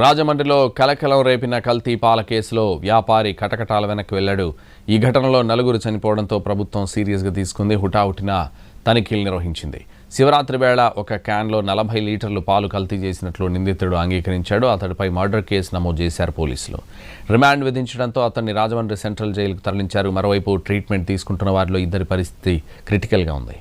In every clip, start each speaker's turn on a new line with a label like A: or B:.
A: రాజమండ్రిలో కలకలం రేపిన కల్తీ పాల కేసులో వ్యాపారి కటకటాల వెనక్కి వెళ్లాడు. ఈ ఘటనలో నలుగురు చనిపోవడంతో ప్రభుత్వం సీరియస్గా తీసుకుంది. హుటాహుటిన తనిఖీలు నిర్వహించింది. శివరాత్రి వేళ ఒక క్యాన్లో 40 లీటర్లు పాలు కల్తీ చేసినట్లు నిందితుడు అంగీకరించాడు. అతడిపై మర్డర్ కేసు నమోదు చేశారు పోలీసులు. రిమాండ్ విధించడంతో అతన్ని రాజమండ్రి సెంట్రల్ జైలుకు తరలించారు. మరోవైపు ట్రీట్మెంట్ తీసుకుంటున్న వారిలో ఇద్దరి పరిస్థితి క్రిటికల్గా ఉంది.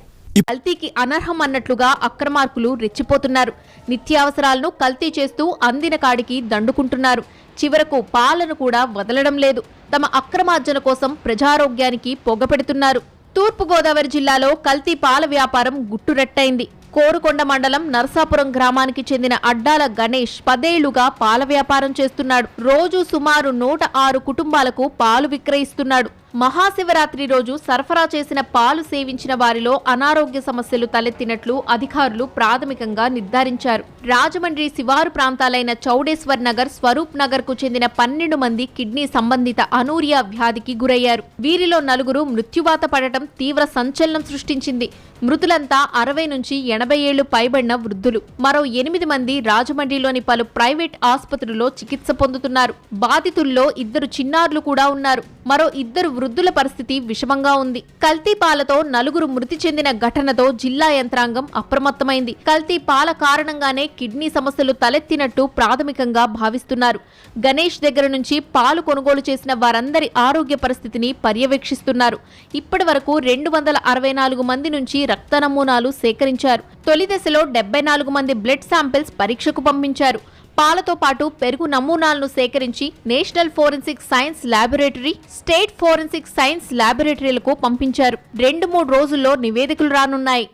B: కల్తీకి అనర్హం అన్నట్లుగా అక్రమార్కులు రెచ్చిపోతున్నారు. నిత్యావసరాలను కల్తీ చేస్తూ అందిన కాడికి దండుకుంటున్నారు. చివరకు పాలను కూడా వదలడం లేదు. తమ అక్రమార్జన కోసం ప్రజారోగ్యానికి పొగపెడుతున్నారు. తూర్పుగోదావరి జిల్లాలో కల్తీ పాల వ్యాపారం గుట్టురట్టయింది. కోరుకొండ మండలం నరసాపురం గ్రామానికి చెందిన అడ్డాల గణేష్ 10 ఏళ్లుగా పాల వ్యాపారం చేస్తున్నాడు. రోజు సుమారు 106 కుటుంబాలకు పాలు విక్రయిస్తున్నాడు. మహాశివరాత్రి రోజు సరఫరా చేసిన పాలు సేవించిన వారిలో అనారోగ్య సమస్యలు తలెత్తినట్లు అధికారులు ప్రాథమికంగా నిర్ధారించారు. రాజమండ్రి శివారు ప్రాంతాలైన చౌడేశ్వర్ నగర్, స్వరూప్ నగర్ కు చెందిన 12 మంది కిడ్నీ సంబంధిత అనూరియా వ్యాధికి గురయ్యారు. వీరిలో 4 మృత్యువాత పడటం తీవ్ర సంచలనం సృష్టించింది. మృతులంతా 60 నుంచి 80 ఏళ్లు పైబడిన వృద్ధులు. మరో 8 మంది రాజమండ్రిలోని పలు ప్రైవేట్ ఆసుపత్రుల్లో చికిత్స పొందుతున్నారు. బాధితుల్లో 2 చిన్నారులు కూడా ఉన్నారు. మరో 2 వృద్ధుల పరిస్థితి విషమంగా ఉంది. కల్తీ పాలతో 4 మృతి చెందిన ఘటనతో జిల్లా యంత్రాంగం అప్రమత్తమైంది. కల్తీ పాల కారణంగానే కిడ్నీ సమస్యలు తలెత్తినట్టు ప్రాథమికంగా భావిస్తున్నారు. గణేష్ దగ్గర నుంచి పాలు కొనుగోలు చేసిన వారందరి ఆరోగ్య పరిస్థితిని పర్యవేక్షిస్తున్నారు. ఇప్పటి వరకు 264 మంది నుంచి రక్త నమూనాలు సేకరించారు. తొలి దశలో 74 మంది బ్లడ్ శాంపిల్స్ పరీక్షకు పంపించారు. పాలతో పాటు పెరుగు నమూనాలను సేకరించి national forensic science laboratory, state forensic science ల్యాబొరేటరీలకు పంపించారు. 2-3 రోజుల్లో నివేదికలు రానున్నాయి.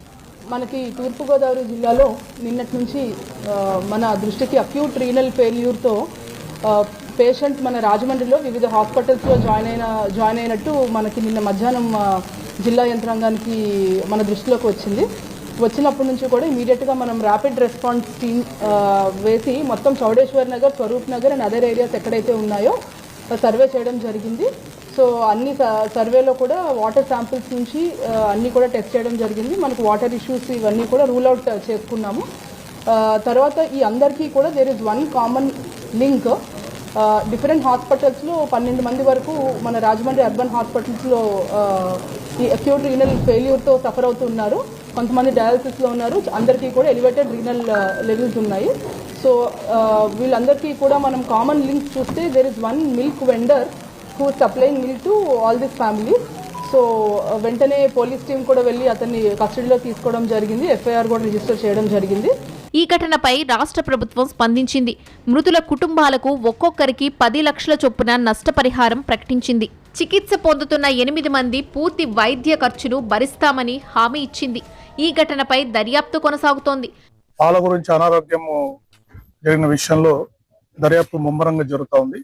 C: మనకి తూర్పుగోదావరి జిల్లాలో నిన్నటి నుంచి మన దృష్టికి అక్యూట్ రీనల్ ఫెయిల్యూర్తో పేషెంట్ మన రాజమండ్రిలో వివిధ హాస్పిటల్స్లో జాయిన్ అయినట్టు మనకి నిన్న మధ్యాహ్నం జిల్లా యంత్రాంగానికి మన దృష్టిలోకి వచ్చినప్పటి నుంచి కూడా ఇమీడియట్గా మనం ర్యాపిడ్ రెస్పాన్స్ టీమ్ వేసి మొత్తం Chowdeshwar Nagar, Swaroop Nagar and other areas ఎక్కడైతే ఉన్నాయో సర్వే చేయడం జరిగింది. సో అన్ని సర్వేలో కూడా వాటర్ శాంపిల్స్ నుంచి అన్నీ కూడా టెస్ట్ చేయడం జరిగింది. మనకు వాటర్ ఇష్యూస్ ఇవన్నీ కూడా రూల్ అవుట్ చేసుకున్నాము. తర్వాత ఈ అందరికీ కూడా there is one common link. Different హాస్పిటల్స్లో 12 మంది వరకు మన రాజమండ్రి అర్బన్ హాస్పిటల్స్లో ఈ అక్యూట్ రీనల్ ఫెయిల్యూర్తో సఫర్ అవుతున్నారు. కొంతమంది డయాలసిస్లో ఉన్నారు. అందరికీ కూడా ఎలివేటెడ్ రీనల్ లెవెల్స్ ఉన్నాయి. సో వీళ్ళందరికీ కూడా మనం కామన్ లింక్ చూస్తే there is one milk vendor who supplying milk to all this family. So వెంటనే పోలీస్ టీం కూడా వెళ్ళి అతన్ని కస్టడీలో తీసుకోవడం జరిగింది. ఎఫ్ఐఆర్ కూడా రిజిస్టర్ చేయడం జరిగింది.
B: ఈ ఘటనపై రాష్ట్ర ప్రభుత్వం స్పందించింది. మృతుల కుటుంబాలకు ఒక్కొక్కరికి 10 లక్షల చొప్పున నష్టపరిహారం ప్రకటించింది. చికిత్స పొందుతున్న 8 మంది పూర్తి వైద్య ఖర్చును భరిస్తామని హామీ ఇచ్చింది. ఈ ఘటనపై దర్యాప్తు కొనసాగుతోంది.
D: పాల గురించి అనారోగ్యం జరిగిన విషయంలో దర్యాప్తు ముమ్మరంగా జరుగుతోంది.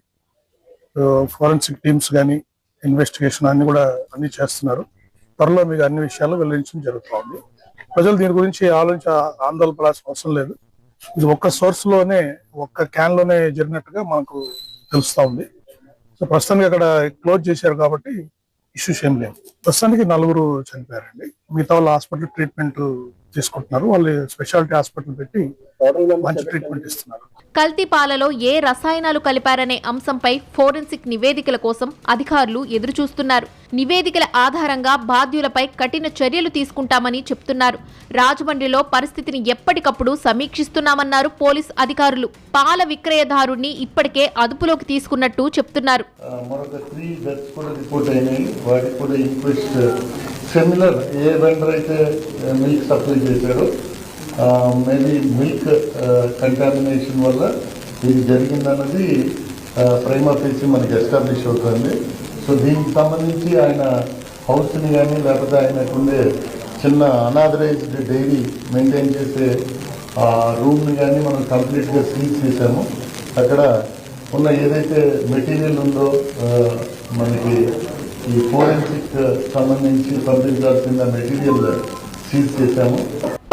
D: ఫోరెన్సిక్ టీమ్స్ కానీ ఇన్వెస్టిగేషన్ అన్ని చేస్తున్నారు. త్వరలో మీకు అన్ని విషయాలు వెల్లడించడం జరుగుతోంది. ప్రజలు దీని గురించి ఆందోళన పడాల్సిన అవసరం లేదు. ఇది ఒక్క సోర్స్ లోనే, ఒక్క క్యాన్ లోనే జరిగినట్టుగా మనకు తెలుస్తా ఉంది. సో ప్రస్తుతానికి అక్కడ క్లోజ్ చేశారు కాబట్టి ఇష్యూస్ ఏం లేవు. ప్రస్తుతానికి 4 చనిపోయారండి. మిగతా వాళ్ళు హాస్పిటల్ ట్రీట్మెంట్ తీసుకుంటున్నారు. వాళ్ళు స్పెషాలిటీ హాస్పిటల్ పెట్టి మంచి ట్రీట్మెంట్ ఇస్తున్నారు.
B: కల్తీ పాలలో ఏ రసాయనాలు కలిపారనే అంశంపై ఫోరెన్సిక్ నివేదికల కోసం అధికారులు ఎదురుచూస్తున్నారు. నివేదికల ఆధారంగా బాధ్యులపై కఠిన చర్యలు తీసుకుంటామని చెప్తున్నారు. రాజమండ్రిలో పరిస్థితిని ఎప్పటికప్పుడు సమీక్షిస్తున్నామన్నారు పోలీస్ అధికారులు. పాల విక్రయదారుణ్ణి ఇప్పటికే అదుపులోకి తీసుకున్నట్టు చెప్తున్నారు.
E: మేబీ మిల్క్ కంటామినేషన్ వల్ల ఇది జరిగిందన్నది ప్రైమా ఫేసి మనకి ఎస్టాబ్లిష్ అవుతుంది. సో దీనికి సంబంధించి ఆయన హౌస్ని కానీ లేకపోతే ఆయనకుండే చిన్న అనాథరైజ్డ్ డైరీ మెయింటైన్ చేసే ఆ రూమ్ని కానీ మనం కంప్లీట్గా సీజ్ చేసాము. అక్కడ ఉన్న ఏదైతే మెటీరియల్ ఉందో మనకి ఈ ఫోరెన్సిక్ సంబంధించి పంపించాల్సిన మెటీరియల్ సీజ్ చేశాము.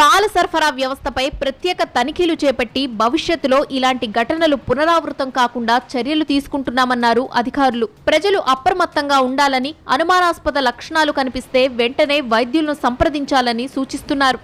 B: పాల సరఫరా వ్యవస్థపై ప్రత్యేక తనిఖీలు చేపట్టి భవిష్యత్తులో ఇలాంటి ఘటనలు పునరావృతం కాకుండా చర్యలు తీసుకుంటున్నామన్నారు అధికారులు. ప్రజలు అప్రమత్తంగా ఉండాలని, అనుమానాస్పద లక్షణాలు కనిపిస్తే వెంటనే వైద్యులను సంప్రదించాలని సూచిస్తున్నారు.